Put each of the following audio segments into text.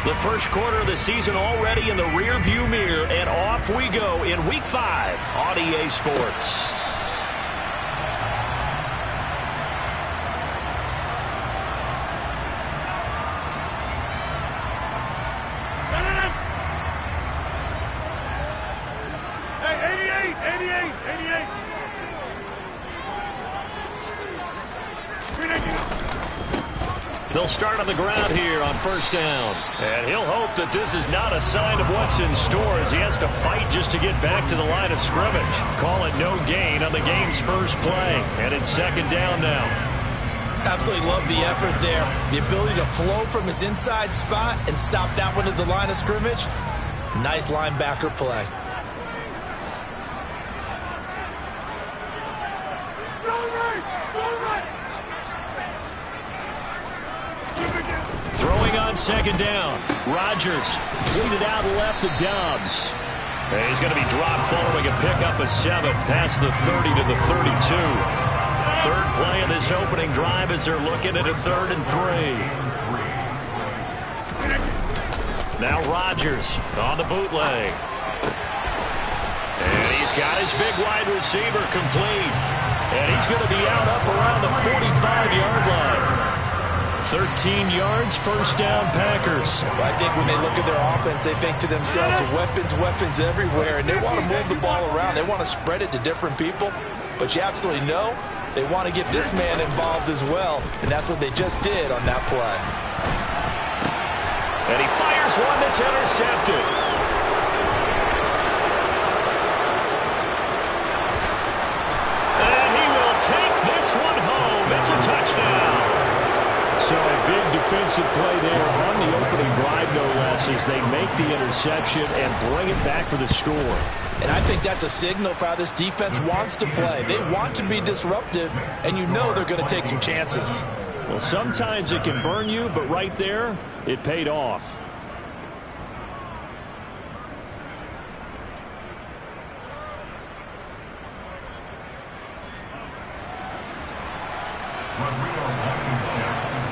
The first quarter of the season already in the rearview mirror, and off we go in Week 5 on EA Sports. They'll start on the ground here on first down. And he'll hope that this is not a sign of what's in store as he has to fight just to get back to the line of scrimmage. Call it no gain on the game's first play. And it's second down now. Absolutely love the effort there. The ability to flow from his inside spot and stop that one at the line of scrimmage. Nice linebacker play. Throwing on second down. Rodgers tweeted out left to Dobbs. And he's going to be dropped following a pickup of 7 past the 30 to the 32. Third play of this opening drive as they're looking at a 3rd and 3. Now Rodgers on the bootleg. And he's got his big wide receiver complete. And he's going to be out up around the 45-yard line. 13 yards, first down, Packers. I think when they look at their offense, they think to themselves, weapons everywhere, and they want to move the ball around. They want to spread it to different people, but you absolutely know they want to get this man involved as well, and that's what they just did on that play. And he fires one that's intercepted. And he will take this one home. It's a touchdown. So a big defensive play there on the opening drive, no less, as they make the interception and bring it back for the score. And I think that's a signal for how this defense wants to play. They want to be disruptive, and you know they're going to take some chances. Well, sometimes it can burn you, but right there, it paid off.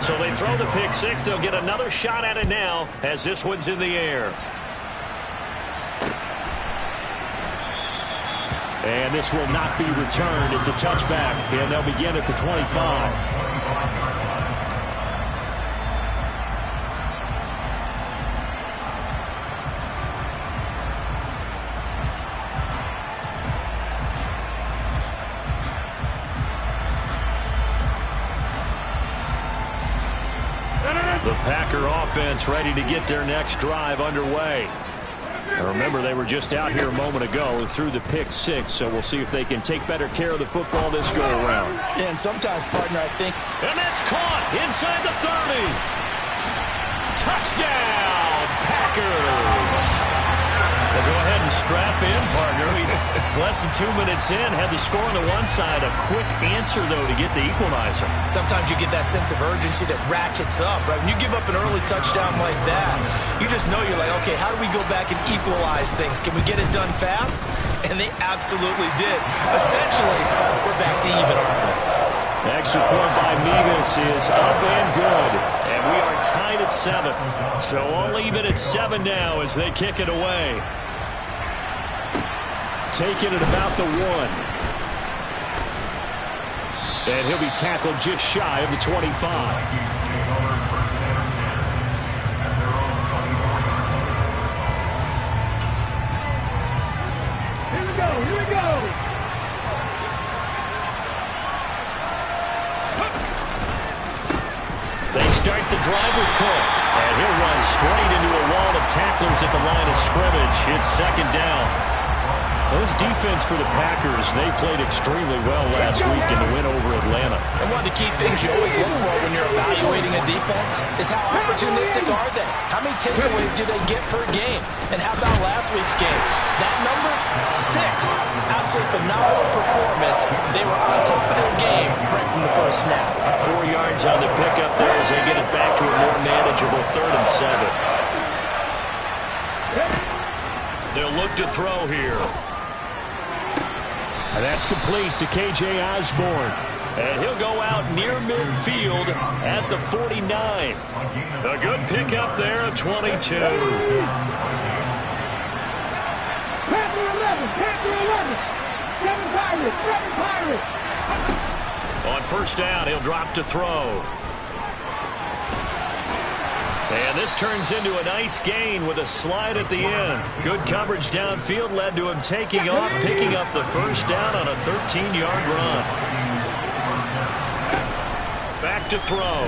So they throw the pick six. They'll get another shot at it now as this one's in the air. And this will not be returned. It's a touchback, and they'll begin at the 25. The Packer offense ready to get their next drive underway. Now remember, they were just out here a moment ago through the pick six, so we'll see if they can take better care of the football this go-around. Yeah, and sometimes, partner, I think... And that's caught inside the 30. Touchdown, Packers. Well, go ahead and strap in, partner. Less than 2 minutes in, had the score on the one side. A quick answer, though, to get the equalizer. Sometimes you get that sense of urgency that ratchets up, right? When you give up an early touchdown like that, you just know you're like, okay, how do we go back and equalize things? Can we get it done fast? And they absolutely did. Essentially, we're back to even, aren't we? Extra point by Megas is up and good. And we are tied at 7. So all even at 7 now as they kick it away. Taking it about the 1. And he'll be tackled just shy of the 25. Here we go. They start the drive with Cook. And he'll run straight into a wall of tacklers at the line of scrimmage. It's second down. This defense for the Packers, they played extremely well last week in the win over Atlanta. And one of the key things you always look for when you're evaluating a defense is how opportunistic are they? How many takeaways do they get per game? And how about last week's game? That number, 6. Absolutely phenomenal performance. They were on top of their game right from the first snap. 4 yards on the pickup there as they get it back to a more manageable 3rd and 7. They'll look to throw here. And that's complete to K.J. Osborne. And he'll go out near midfield at the 49. A good pickup there of 22. On first down, he'll drop to throw. And this turns into a nice gain with a slide at the end. Good coverage downfield led to him taking off, picking up the first down on a 13-yard run. Back to throw.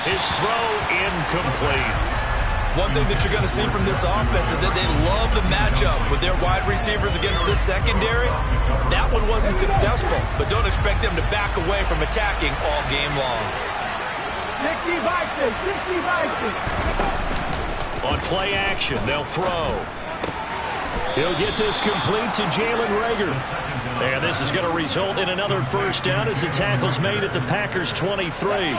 His throw incomplete. One thing that you're going to see from this offense is that they love the matchup with their wide receivers against this secondary. That one wasn't successful, but don't expect them to back away from attacking all game long. 60 Vikings, 60 Vikings. On play action, they'll throw. He'll get this complete to Jalen Reagor. And this is going to result in another first down as the tackle's made at the Packers' 23.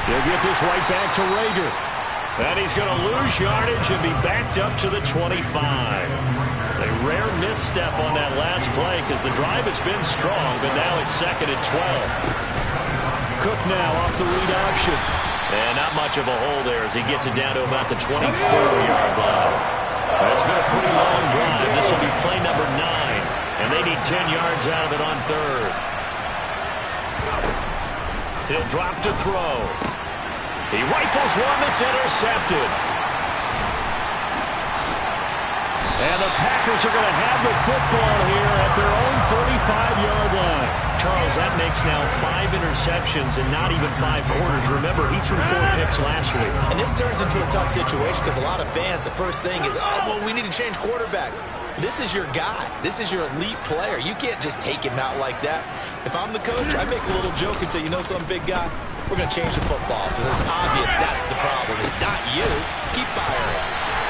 He'll get this right back to Reagor. And he's going to lose yardage and be backed up to the 25. A rare misstep on that last play because the drive has been strong, but now it's 2nd and 12. Cook now off the read option. And not much of a hole there as he gets it down to about the 24-yard line. It's been a pretty long drive. This will be play number 9. And they need 10 yards out of it on third. He'll drop to throw. He rifles one that's intercepted. And the Packers are going to have the football here at their own 45-yard line. Charles, that makes now 5 interceptions and not even 5 quarters. Remember, he threw 4 picks last week. And this turns into a tough situation because a lot of fans, the first thing is, oh, well, we need to change quarterbacks. This is your guy. This is your elite player. You can't just take him out like that. If I'm the coach, I make a little joke and say, you know some big guy? We're going to change the football. So it's obvious that's the problem. It's not you. Keep firing.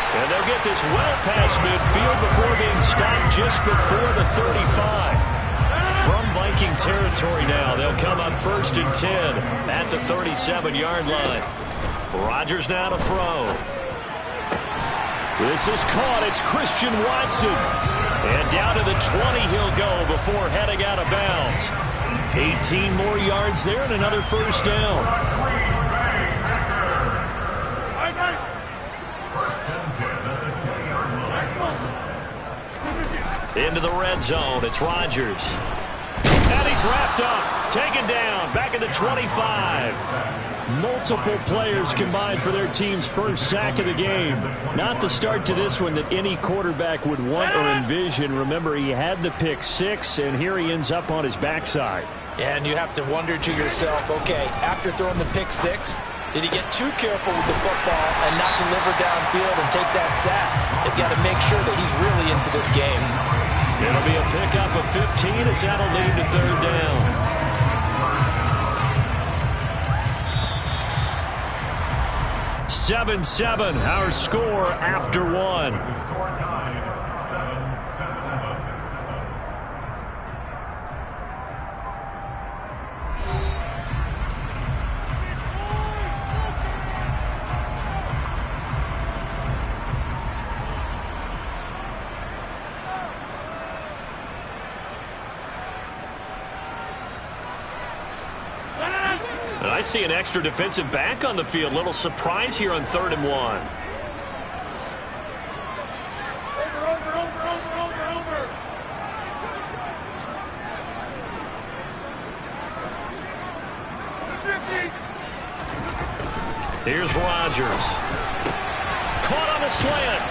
And they'll get this well past midfield before being stopped just before the 35. From Viking territory now, they'll come up 1st and 10 at the 37-yard line. Rodgers now to throw. This is caught. It's Christian Watson. And down to the 20 he'll go before heading out of bounds. 18 more yards there and another first down. Into the red zone. It's Rodgers. And he's wrapped up. Taken down. Back at the 25. Multiple players combined for their team's first sack of the game. Not the start to this one that any quarterback would want or envision. Remember, he had the pick 6, and here he ends up on his backside. And you have to wonder to yourself, okay, after throwing the pick 6, did he get too careful with the football and not deliver downfield and take that sack? They've got to make sure that he's really into this game. It'll be a pickup of 15 as that'll lead to third down. 7-7, our score after 1. I see an extra defensive back on the field. Little surprise here on 3rd and 1. Here's Rodgers. Caught on the slant.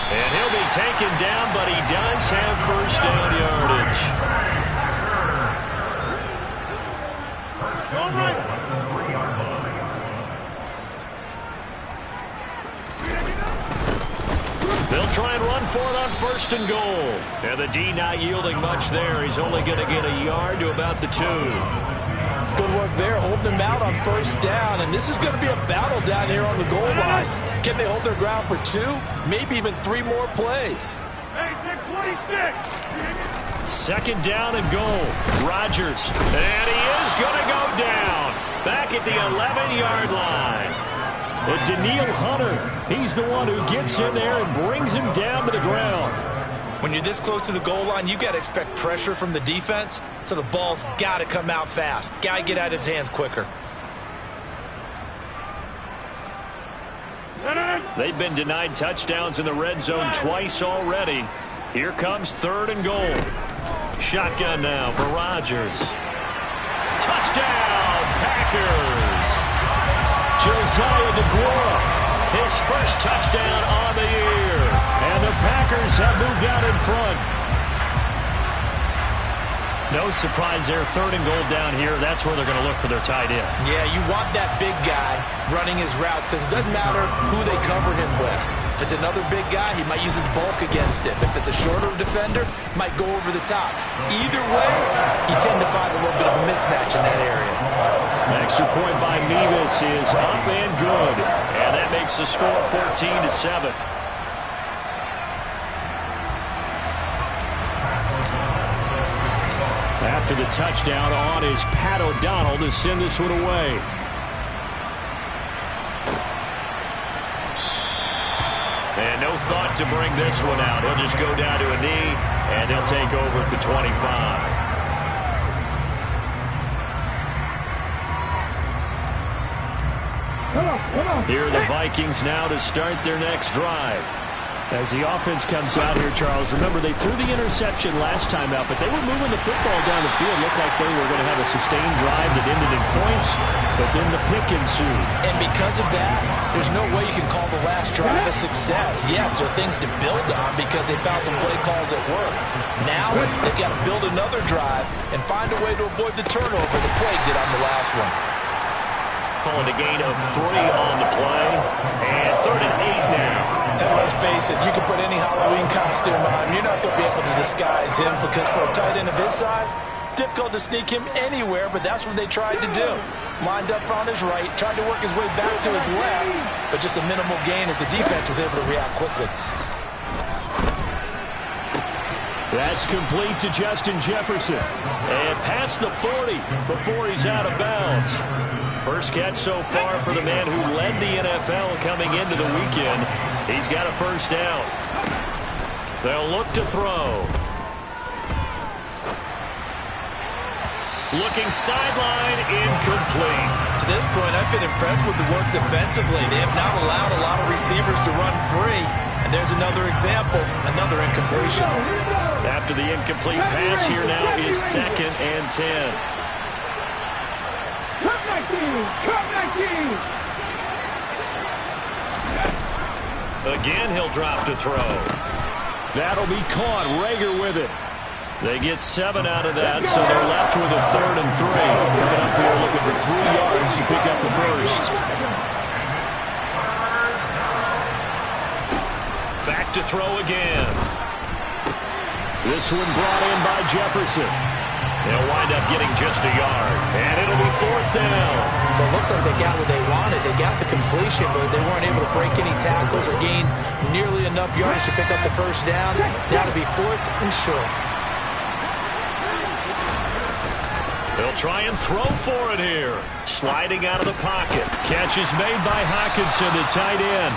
And he'll be taken down, but he does have first down yardage. They'll try and run for it on 1st and goal. And the D not yielding much there. He's only going to get a yard to about the 2. Good work there, holding them out on 1st down. And this is going to be a battle down here on the goal line. Can they hold their ground for 2? Maybe even 3 more plays. 2nd down and goal. Rodgers. And he is going to go down. Back at the 11-yard line. But Daniil Hunter, he's the one who gets in there and brings him down to the ground. When you're this close to the goal line, you've got to expect pressure from the defense, so the ball's got to come out fast. Got to get out of his hands quicker. They've been denied touchdowns in the red zone twice already. Here comes 3rd and goal. Shotgun now for Rodgers. Touchdown, Packers! Josiah DeGuara, his first touchdown on the year. And the Packers have moved out in front. No surprise there, 3rd and goal down here. That's where they're going to look for their tight end. Yeah, you want that big guy running his routes because it doesn't matter who they cover him with. If it's another big guy, he might use his bulk against him. If it's a shorter defender, might go over the top. Either way, you tend to find a little bit of a mismatch in that area. Extra point by Mevis is up and good. And that makes the score 14-7. After the touchdown on is Pat O'Donnell to send this one away. And no thought to bring this one out. He'll just go down to a knee, and they'll take over at the 25. Here are the Vikings now to start their next drive. As the offense comes out here, Charles, remember they threw the interception last time out, but they were moving the football down the field. Looked like they were going to have a sustained drive that ended in points, but then the pick ensued. And because of that, there's no way you can call the last drive a success. Yes, there are things to build on because they found some play calls that work. Now they've got to build another drive and find a way to avoid the turnover the play did on the last one. Calling a gain of 3 on the play, and 3rd and 8 now. And let's face it, you can put any Halloween costume on. You're not going to be able to disguise him because for a tight end of his size, difficult to sneak him anywhere, but that's what they tried to do. Lined up on his right, tried to work his way back to his left, but just a minimal gain as the defense was able to react quickly. That's complete to Justin Jefferson. And past the 40 before he's out of bounds. First catch so far for the man who led the NFL coming into the weekend. He's got a first down. They'll look to throw. Looking sideline, incomplete. To this point, I've been impressed with the work defensively. They have not allowed a lot of receivers to run free. And there's another example, another incompletion. After the incomplete pass, here now is 2nd and 10. Again, he'll drop to throw. That'll be caught. Rager with it. They get 7 out of that, so they're left with a 3rd and 3. Coming up here looking for 3 yards to pick up the first. Back to throw again. This one brought in by Jefferson. They'll wind up getting just a yard, and it'll be 4th down. Well, it looks like they got what they wanted. They got the completion, but they weren't able to break any tackles or gain nearly enough yards to pick up the first down. Now to be 4th and short. They'll try and throw for it here. Sliding out of the pocket. Catch is made by Hockenson, the tight end.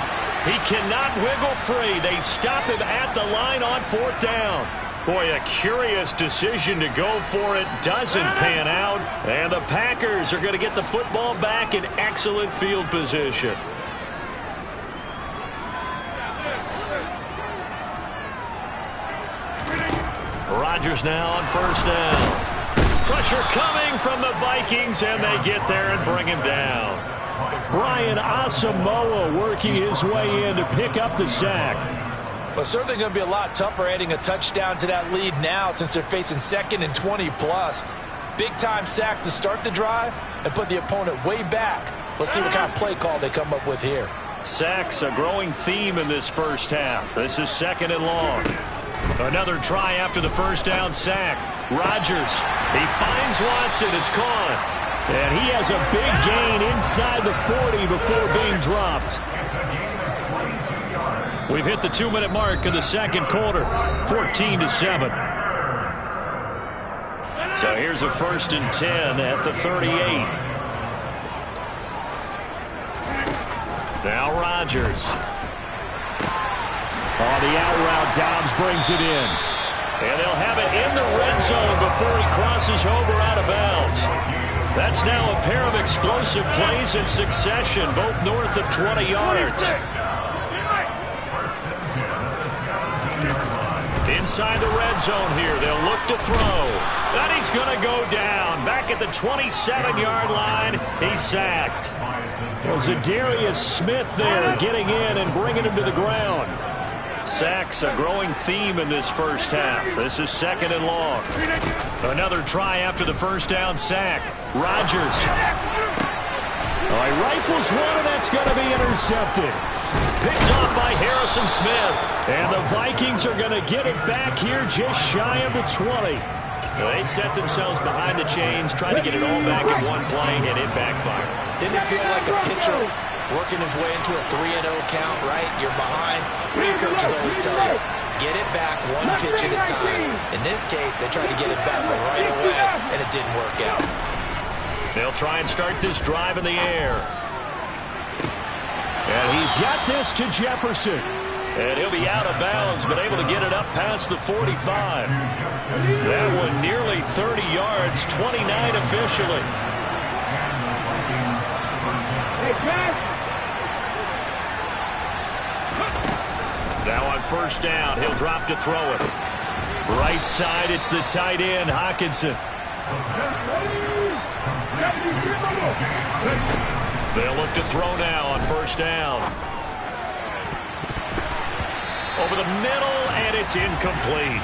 He cannot wiggle free. They stop him at the line on 4th down. Boy, a curious decision to go for it. Doesn't pan out. And the Packers are going to get the football back in excellent field position. Rodgers now on 1st down. Pressure coming from the Vikings, and they get there and bring him down. Brian Asamoah working his way in to pick up the sack. Well, certainly going to be a lot tougher adding a touchdown to that lead now since they're facing 2nd and 20+. Big-time sack to start the drive and put the opponent way back. Let's see what kind of play call they come up with here. Sacks, a growing theme in this first half. This is 2nd and long. Another try after the first down sack. Rodgers, he finds Watson. It's caught. And he has a big gain inside the 40 before being dropped. We've hit the 2-minute mark of the second quarter. 14-7. So here's a 1st and 10 at the 38. Now Rodgers. On the out route, Dobbs brings it in. And they'll have it in the red zone before he crosses over out of bounds. That's now a pair of explosive plays in succession, both north of 20 yards. Inside the red zone here, they'll look to throw. And he's going to go down. Back at the 27-yard line, he's sacked. Well, Zadarius Smith there getting in and bringing him to the ground. Sacks a growing theme in this first half. This is 2nd and long. Another try after the first down sack. Rodgers. Oh, he rifles one, and that's going to be intercepted. Picked off by Harrison Smith. And the Vikings are going to get it back here just shy of the 20. They set themselves behind the chains, trying to get it all back in one play, and it backfired. Didn't it feel like a pitcher working his way into a 3-0 count, right? You're behind. What do your coaches always tell you? Get it back one pitch at a time. In this case, they tried to get it back right away, and it didn't work out. They'll try and start this drive in the air. And he's got this to Jefferson. And he'll be out of bounds, but able to get it up past the 45. That one nearly 30 yards, 29 officially. Now on first down, he'll drop to throw it. Right side, it's the tight end, Hockenson. They'll look to throw now on first down. Over the middle, and it's incomplete.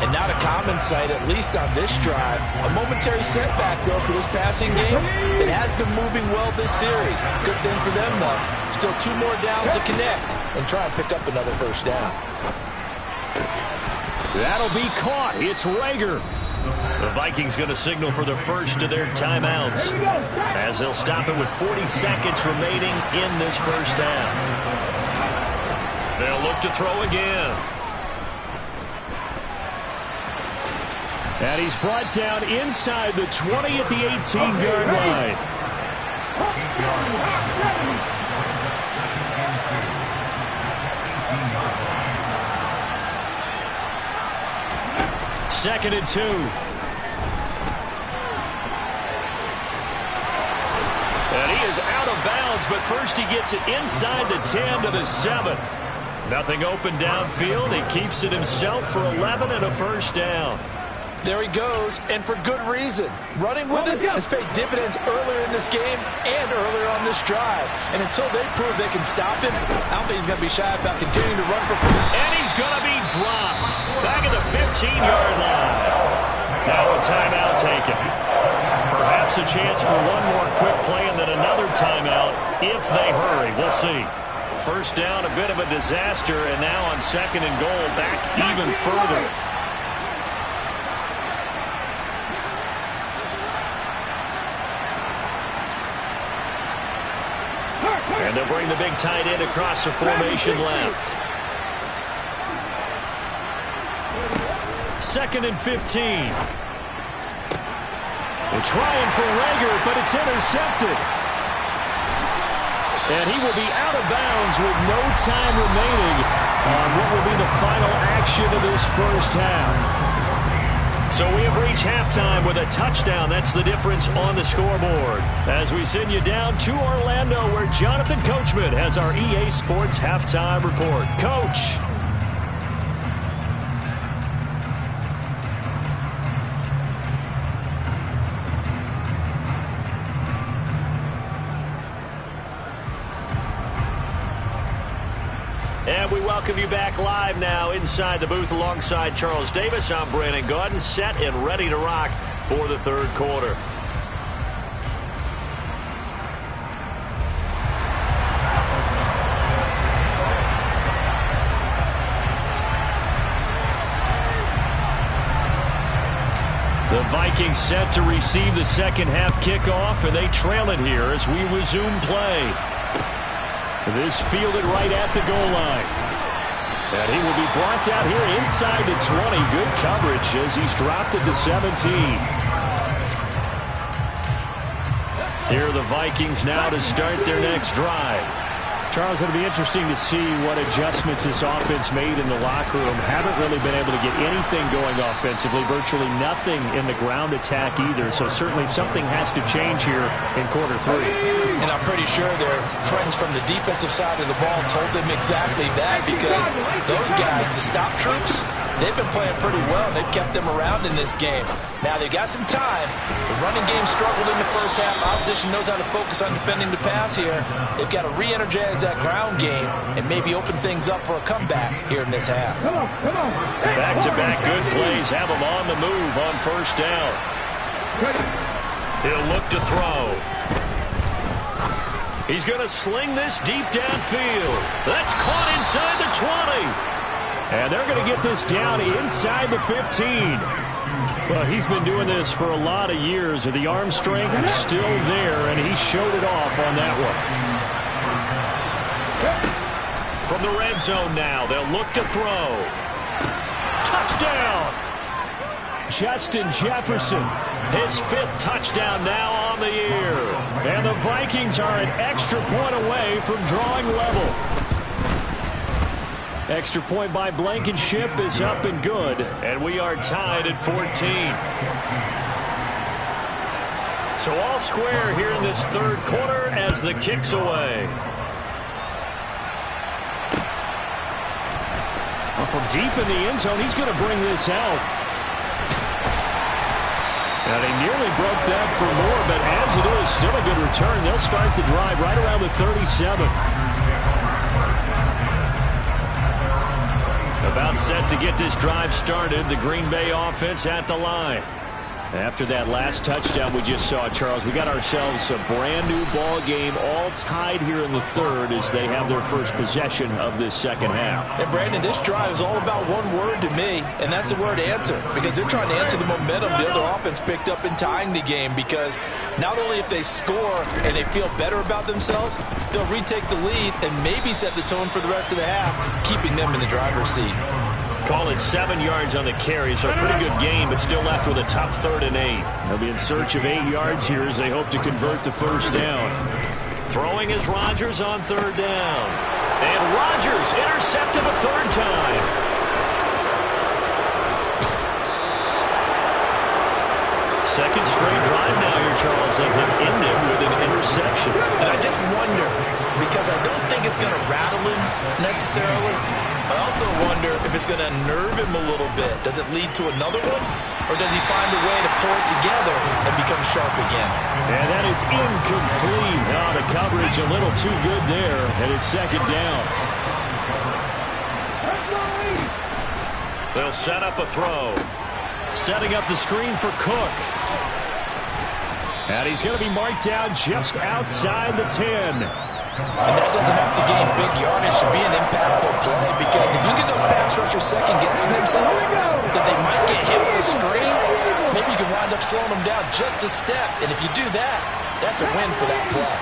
And not a common sight, at least on this drive. A momentary setback, though, for this passing game. It has been moving well this series. Good thing for them, though. Still 2 more downs to connect and try and pick up another first down. That'll be caught. It's Rager. The Vikings going to signal for the first of their timeouts, as they'll stop it with 40 seconds remaining in this first half. They'll look to throw again. And he's brought down inside the 20 at the 18-yard line. Second and 2. And he is out of bounds, but first he gets it inside the 10 to the 7. Nothing open downfield. He keeps it himself for 11 and a first down. There he goes, and for good reason. Running with it has paid dividends earlier in this game and earlier on this drive. And until they prove they can stop him, I don't think he's going to be shy about continuing to run for... And he's going to be dropped back at the 15-yard line. Now a timeout taken. Perhaps a chance for one more quick play and then another timeout if they hurry. We'll see. First down, a bit of a disaster, and now on 2nd and goal, back even further. And they'll bring the big tight end across the formation left. 2nd and 15. They're trying for Rager, but it's intercepted. And he will be out of bounds with no time remaining on what will be the final action of this first half. So we have reached halftime with a touchdown. That's the difference on the scoreboard. As we send you down to Orlando, where Jonathan Coachman has our EA Sports halftime report. Coach. And we welcome you back live now inside the booth alongside Charles Davis. I'm Brandon Gaudin, set and ready to rock for the third quarter. The Vikings set to receive the second half kickoff, and they trail it here as we resume play. This fielded right at the goal line. And he will be brought out here inside the 20. Good coverage as he's dropped at the 17. Here are the Vikings now to start their next drive. Charles, it'll be interesting to see what adjustments this offense made in the locker room. Haven't really been able to get anything going offensively, virtually nothing in the ground attack either. So certainly something has to change here in quarter 3. And I'm pretty sure their friends from the defensive side of the ball told them exactly that, because those guys, the stop troops, they've been playing pretty well. They've kept them around in this game. Now, they've got some time. The running game struggled in the first half. Opposition knows how to focus on defending the pass here. They've got to re-energize that ground game and maybe open things up for a comeback here in this half. Back-to-back good plays have them on the move on first down. He'll look to throw. He's going to sling this deep downfield. That's caught inside the 20. And they're going to get this down inside the 15. Well, he's been doing this for a lot of years. The arm strength is still there, and he showed it off on that one. From the red zone now, they'll look to throw. Touchdown! Justin Jefferson, his 5th touchdown now on the year. And the Vikings are an extra point away from drawing level. Extra point by Blankenship is up and good, and we are tied at 14. So all square here in this third quarter as the kick's away. Well, from deep in the end zone, he's going to bring this out. And he nearly broke that for more, but as it is, still a good return. They'll start the drive right around the 37. About set to get this drive started. The Green Bay offense at the line. After that last touchdown we just saw, Charles, we got ourselves a brand new ball game, all tied here in the third as they have their first possession of this second half. And Brandon, this drive is all about one word to me, and that's the word answer, because they're trying to answer the momentum the other offense picked up in tying the game, because not only if they score and they feel better about themselves, they'll retake the lead and maybe set the tone for the rest of the half, keeping them in the driver's seat. Call it 7 yards on the carry, so a pretty good game, but still left with a tough 3rd and 8. They'll be in search of 8 yards here as they hope to convert the first down. Throwing is Rodgers on 3rd down. And Rodgers intercepted a 3rd time. Second straight drive now here, Charles, of them ended with an interception. And I just wonder, because I don't think it's going to rattle him necessarily. I also wonder if it's going to unnerve him a little bit. Does it lead to another one? Or does he find a way to pull it together and become sharp again? And that is incomplete. Now the coverage a little too good there, and it's second down. They'll set up a throw. Setting up the screen for Cook. And he's going to be marked down just outside the 10. And that doesn't have to gain big yardage to be an impactful play, because if you get those pass rushers second-guessing themselves, that they might get hit with a screen, maybe you can wind up slowing them down just a step. And if you do that, that's a win for that play.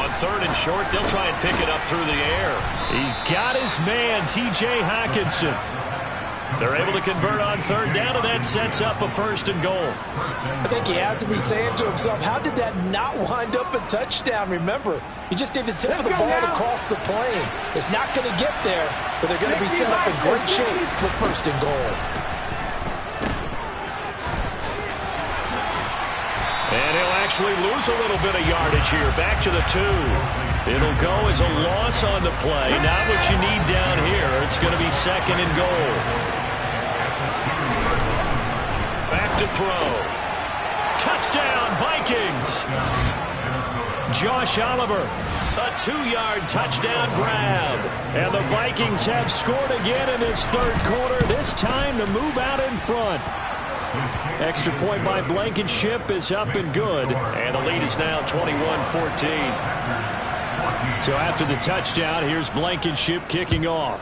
On 3rd and short, they'll try and pick it up through the air. He's got his man, T.J. Hockenson. They're able to convert on 3rd down, and that sets up a 1st and goal. I think he has to be saying to himself, how did that not wind up a touchdown? Remember, he just did the tip of the ball across the plane. It's not going to get there, but they're going to be set up in great shape for 1st and goal. And he'll actually lose a little bit of yardage here. Back to the 2. It'll go as a loss on the play. Not what you need down here. It's going to be 2nd and goal. Back to throw. Touchdown, Vikings. Josh Oliver, a 2-yard touchdown grab. And the Vikings have scored again in this third quarter, this time to move out in front. Extra point by Blankenship is up and good. And the lead is now 21-14. So after the touchdown, here's Blankenship kicking off.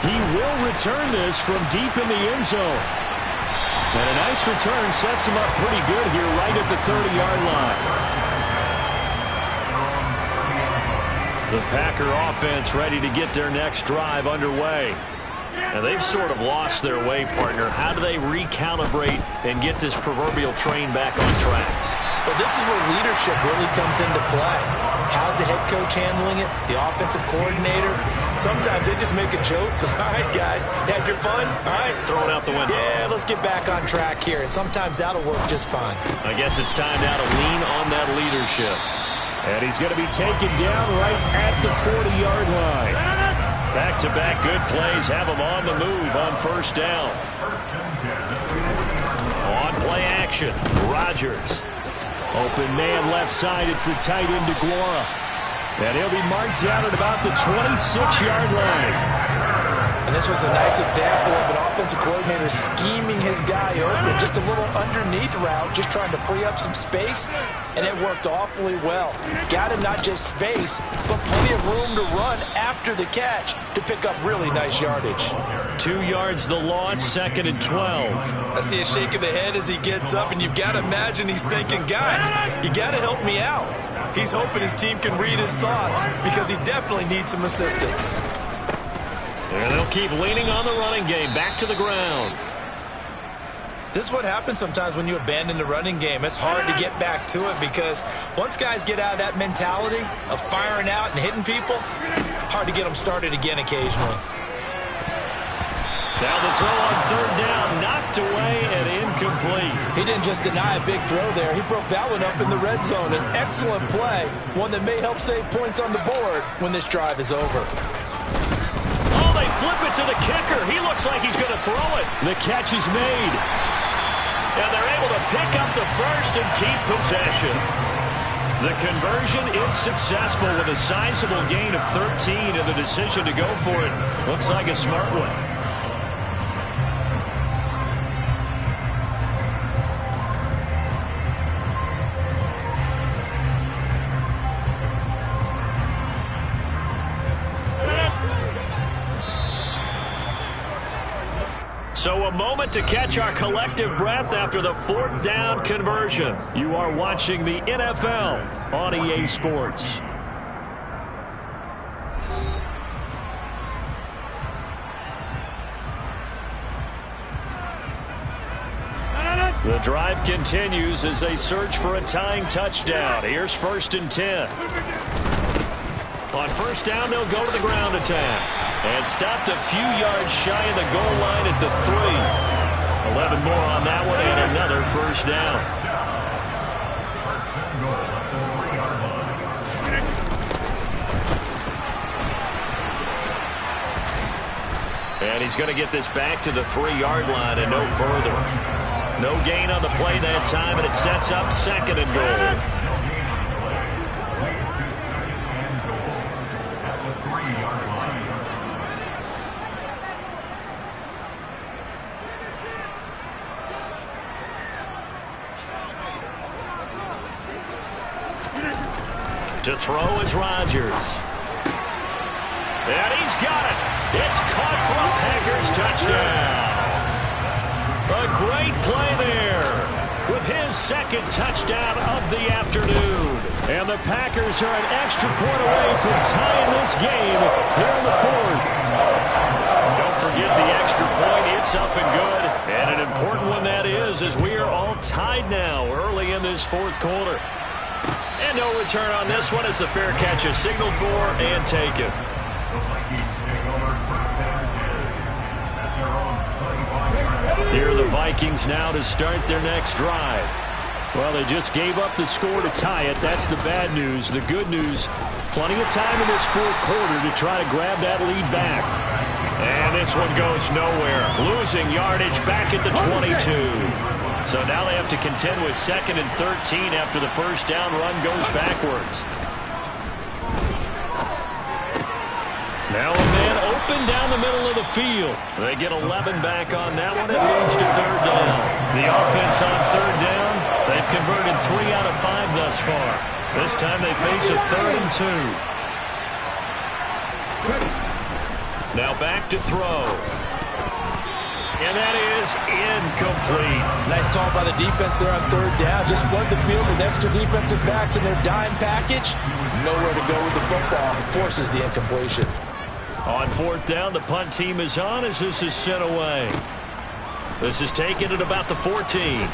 He will return this from deep in the end zone. And a nice return sets him up pretty good here right at the 30-yard line. The Packer offense ready to get their next drive underway. Now, they've sort of lost their way, partner. How do they recalibrate and get this proverbial train back on track? Well, this is where leadership really comes into play. How's the head coach handling it? The offensive coordinator? Sometimes they just make a joke. All right, guys, had your fun? All right. Throw it out the window. Yeah, let's get back on track here. And sometimes that'll work just fine. I guess it's time now to lean on that leadership. And he's going to be taken down right at the 40-yard line. Back-to-back good plays have him on the move on first down. On play action, Rodgers. Open man left side. It's the tight end DeGuara. And he'll be marked down at about the 26-yard line. And this was a nice example of an offensive coordinator scheming his guy open. Just a little underneath route, just trying to free up some space. And it worked awfully well. Got him not just space, but plenty of room to run after the catch to pick up really nice yardage. 2 yards the loss, 2nd and 12. I see a shake of the head as he gets up, and you've got to imagine he's thinking, guys, you got to help me out. He's hoping his team can read his thoughts because he definitely needs some assistance. And they'll keep leaning on the running game. Back to the ground. This is what happens sometimes when you abandon the running game. It's hard to get back to it because once guys get out of that mentality of firing out and hitting people, hard to get them started again occasionally. Now the throw on third down, knocked away and incomplete. He didn't just deny a big throw there. He broke that one up in the red zone. An excellent play, one that may help save points on the board when this drive is over. Oh, they flip it to the kicker. He looks like he's going to throw it. The catch is made. And they're able to pick up the first and keep possession. The conversion is successful with a sizable gain of 13, and the decision to go for it looks like a smart one. So a moment to catch our collective breath after the 4th down conversion. You are watching the NFL on EA Sports. The drive continues as they search for a tying touchdown. Here's 1st and 10. On first down, they'll go to the ground attack. And stopped a few yards shy of the goal line at the 3. 11 more on that one and another first down. And he's going to get this back to the 3-yard line and no further. No gain on the play that time, and it sets up 2nd and goal. To throw is Rodgers. And he's got it. It's caught for a Packers touchdown. A great play there with his 2nd touchdown of the afternoon. And the Packers are an extra point away from tying this game here in the 4th. Don't forget the extra point. It's up and good. And an important one that is, as we are all tied now early in this 4th quarter. And no return on this one as the fair catch is signaled for and taken. Here are the Vikings now to start their next drive. Well, they just gave up the score to tie it. That's the bad news. The good news, plenty of time in this 4th quarter to try to grab that lead back. And this one goes nowhere. Losing yardage back at the 22. So now they have to contend with 2nd and 13 after the first down run goes backwards. Now a man open down the middle of the field. They get 11 back on that one. It leads to 3rd down. The offense on 3rd down, they've converted 3 out of 5 thus far. This time they face a 3rd and 2. Now back to throw. And that is incomplete. Nice call by the defense there on 3rd down. Just flood the field with extra defensive backs in their dime package. Nowhere to go with the football. Forces the incompletion. On fourth down, the punt team is on as this is sent away. This is taken at about the 14.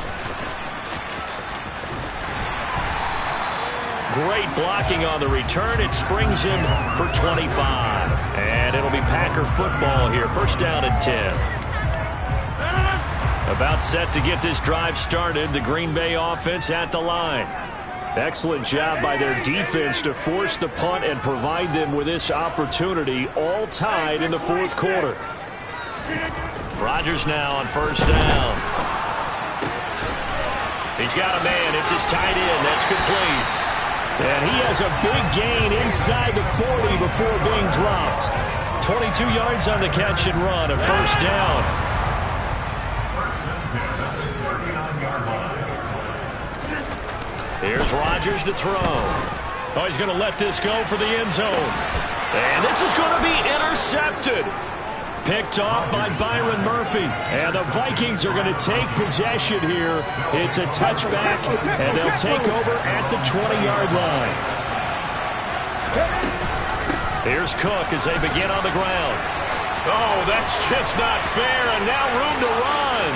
Great blocking on the return. It springs him for 25. And it'll be Packer football here. First down and 10. About set to get this drive started. The Green Bay offense at the line. Excellent job by their defense to force the punt and provide them with this opportunity, all tied in the fourth quarter. Rodgers now on first down. He's got a man. It's his tight end. That's complete. And he has a big gain inside the 40 before being dropped. 22 yards on the catch and run, a first down. Here's Rodgers to throw. Oh, he's going to let this go for the end zone. And this is going to be intercepted. Picked off by Byron Murphy. And the Vikings are going to take possession here. It's a touchback, and they'll take over at the 20-yard line. Here's Cook as they begin on the ground. Oh, that's just not fair, and now room to run.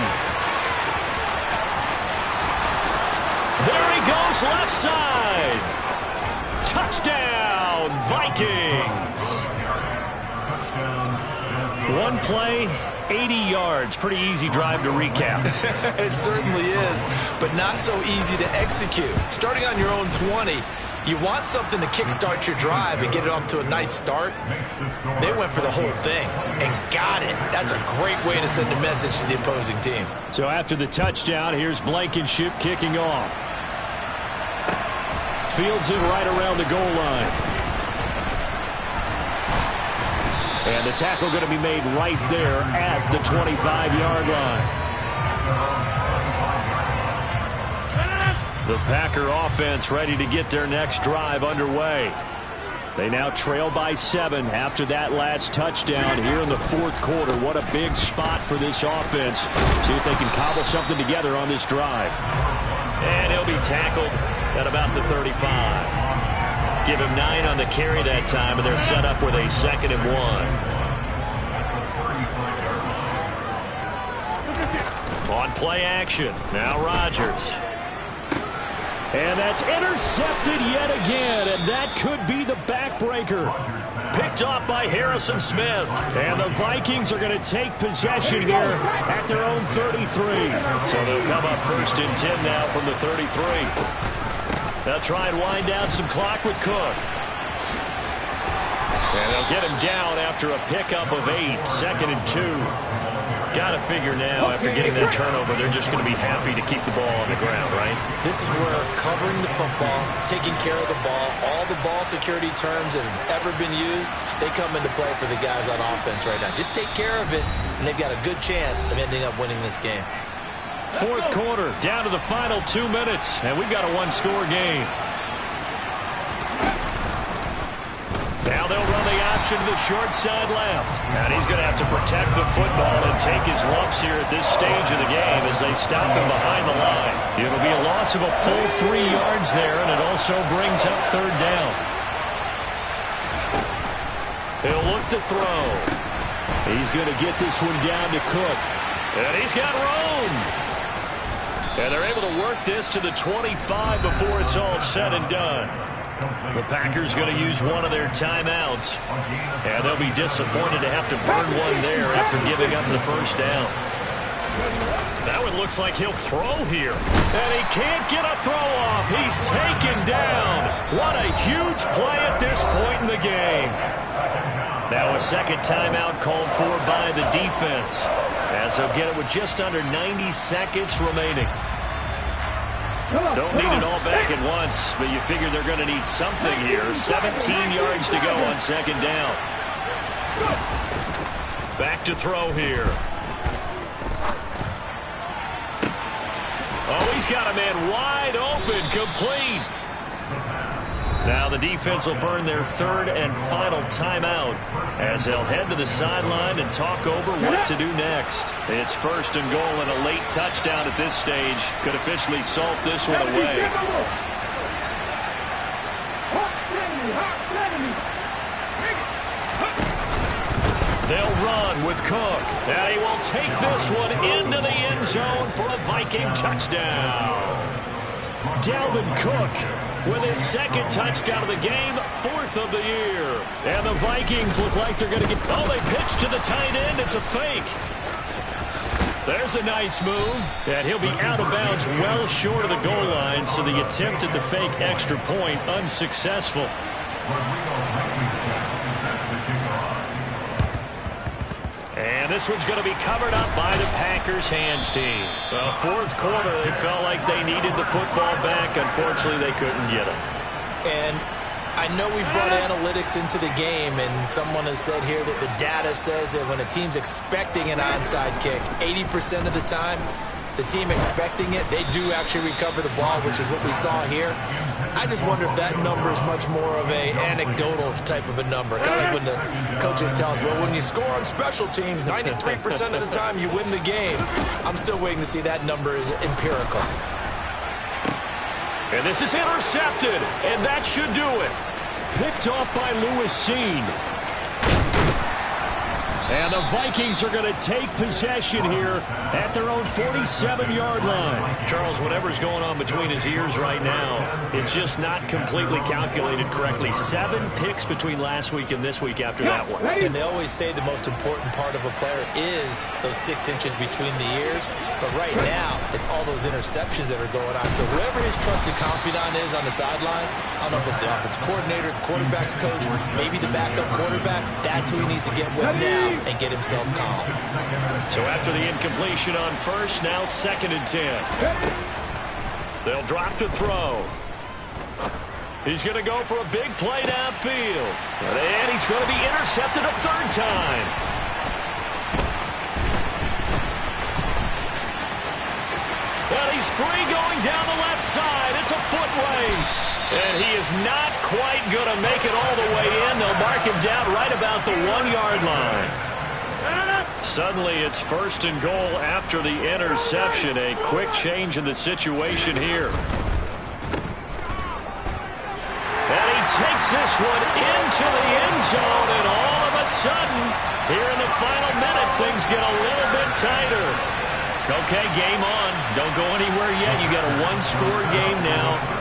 There he goes, left side. Touchdown, Vikings. One play, 80 yards. Pretty easy drive to recap. It certainly is, but not so easy to execute. Starting on your own 20, you want something to kickstart your drive and get it off to a nice start. They went for the whole thing and got it. That's a great way to send a message to the opposing team. So after the touchdown, here's Blankenship kicking off. Fields it right around the goal line. And the tackle going to be made right there at the 25-yard line. The Packer offense ready to get their next drive underway. They now trail by 7 after that last touchdown here in the fourth quarter. What a big spot for this offense. See if they can cobble something together on this drive. And he'll be tackled at about the 35. Give him 9 on the carry that time, and they're set up with a 2nd and 1. On play action, now Rodgers. And that's intercepted yet again, and that could be the backbreaker. Picked off by Harrison Smith. And the Vikings are going to take possession here at their own 33. So they'll come up 1st and 10 now from the 33. They'll try and wind down some clock with Cook. And they'll get him down after a pickup of 8. 2nd and 2. Got to figure now, after getting that turnover, they're just going to be happy to keep the ball on the ground, right? This is where covering the football, taking care of the ball, all the ball security terms that have ever been used, they come into play for the guys on offense right now. Just take care of it, and they've got a good chance of ending up winning this game. Fourth quarter, down to the final 2 minutes, and we've got a one-score game. Now they'll run the option to the short side left. And he's going to have to protect the football and take his lumps here at this stage of the game as they stop him behind the line. It'll be a loss of a full 3 yards there, and it also brings up 3rd down. He'll look to throw. He's going to get this one down to Cook. And he's got room. And they're able to work this to the 25 before it's all said and done. The Packers going to use one of their timeouts. And they'll be disappointed to have to burn one there after giving up the first down. That one looks like he'll throw here. And he can't get a throw off. He's taken down. What a huge play at this point in the game. Now a second timeout called for by the defense, as they'll get it with just under 90 seconds remaining. Don't need it all back at once, but you figure they're going to need something here. 17 yards to go on 2nd down. Back to throw here. Oh, he's got a man wide open, complete. Now the defense will burn their 3rd and final timeout as they'll head to the sideline and talk over what to do next. It's 1st and goal, and a late touchdown at this stage could officially salt this one away. with Cook. And he will take this one into the end zone for a Viking touchdown. Dalvin Cook with his second touchdown of the game, 4th of the year. And the Vikings look like they're going to get... Oh, they pitch to the tight end. It's a fake. There's a nice move. And he'll be out of bounds well short of the goal line, so the attempt at the fake extra point unsuccessful. And this one's going to be covered up by the Packers hands team. Well, 4th quarter, they felt like they needed the football back. Unfortunately, they couldn't get it. And I know we brought analytics into the game, and someone has said here that the data says that when a team's expecting an onside kick, 80% of the time, the team expecting it, they do actually recover the ball, which is what we saw here. I just wonder if that number is much more of a anecdotal type of a number. Kind of like when the coaches tell us, well, when you score on special teams, 93% of the time you win the game. I'm still waiting to see that number is empirical. And this is intercepted, and that should do it. Picked off by Lewis Seen. And the Vikings are going to take possession here at their own 47-yard line. Charles, whatever's going on between his ears right now, it's just not completely calculated correctly. 7 picks between last week and this week after that one. And they always say the most important part of a player is those 6 inches between the ears. But right now, it's all those interceptions that are going on. So whoever his trusted confidant is on the sidelines, I don't know if it's the offensive coordinator, the quarterback's coach, maybe the backup quarterback, that's who he needs to get with now and get himself calm. So after the incompletion on first, now 2nd and 10. They'll drop to throw. He's going to go for a big play downfield. And he's going to be intercepted a 3rd time. Well, he's free going down the left side. It's a foot race. And he is not quite going to make it all the way in. They'll mark him down right about the 1-yard line. Suddenly, it's 1st and goal after the interception. A quick change in the situation here. And he takes this one into the end zone, and all of a sudden, here in the final minute, things get a little bit tighter. Okay, game on. Don't go anywhere yet. You got a 1-score game now.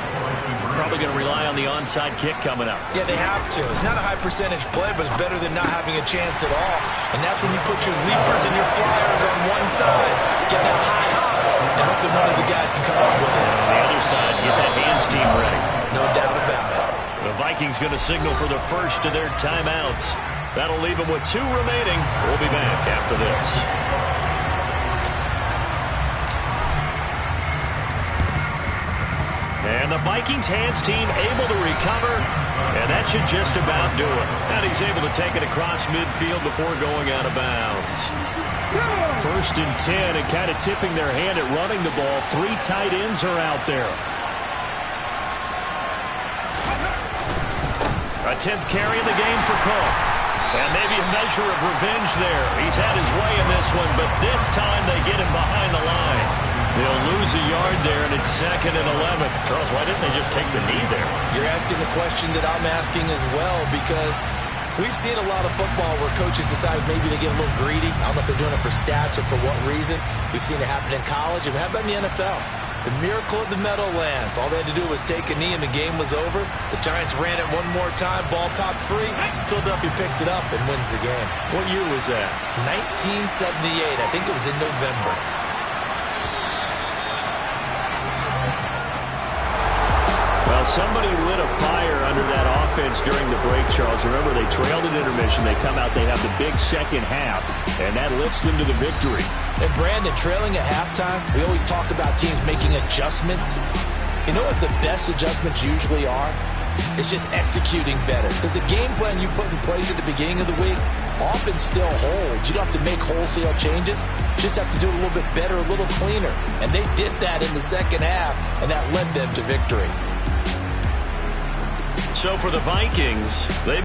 Probably going to rely on the onside kick coming up. Yeah, they have to. It's not a high percentage play, but it's better than not having a chance at all. And that's when you put your leapers and your flyers on one side, get that high hop, and hope that one of the guys can come up with it. On the other side, get that hands team ready. No doubt about it. The Vikings going to signal for the first of their timeouts. That'll leave them with 2 remaining. We'll be back after this. And the Vikings hands team able to recover, and that should just about do it. And he's able to take it across midfield before going out of bounds. 1st and 10, and kind of tipping their hand at running the ball. 3 tight ends are out there. A 10th carry in the game for Cook. And maybe a measure of revenge there. He's had his way in this one, but this time they get him behind the line. They'll lose a yard there, and it's 2nd and 11. Charles, why didn't they just take the knee there? You're asking the question that I'm asking as well, because we've seen a lot of football where coaches decide maybe they get a little greedy. I don't know if they're doing it for stats or for what reason. We've seen it happen in college, and how about in the NFL? The miracle of the Meadowlands. All they had to do was take a knee, and the game was over. The Giants ran it one more time. Ball popped free. Philadelphia picks it up and wins the game. What year was that? 1978. I think it was in November. Well, somebody lit a fire under that offense during the break, Charles. Remember, they trailed at intermission. They come out, they have the big second half, and that lifts them to the victory. And Brandon, trailing at halftime, we always talk about teams making adjustments. You know what the best adjustments usually are? It's just executing better. Because the game plan you put in place at the beginning of the week often still holds. You don't have to make wholesale changes. You just have to do it a little bit better, a little cleaner. And they did that in the second half, and that led them to victory. So for the Vikings, they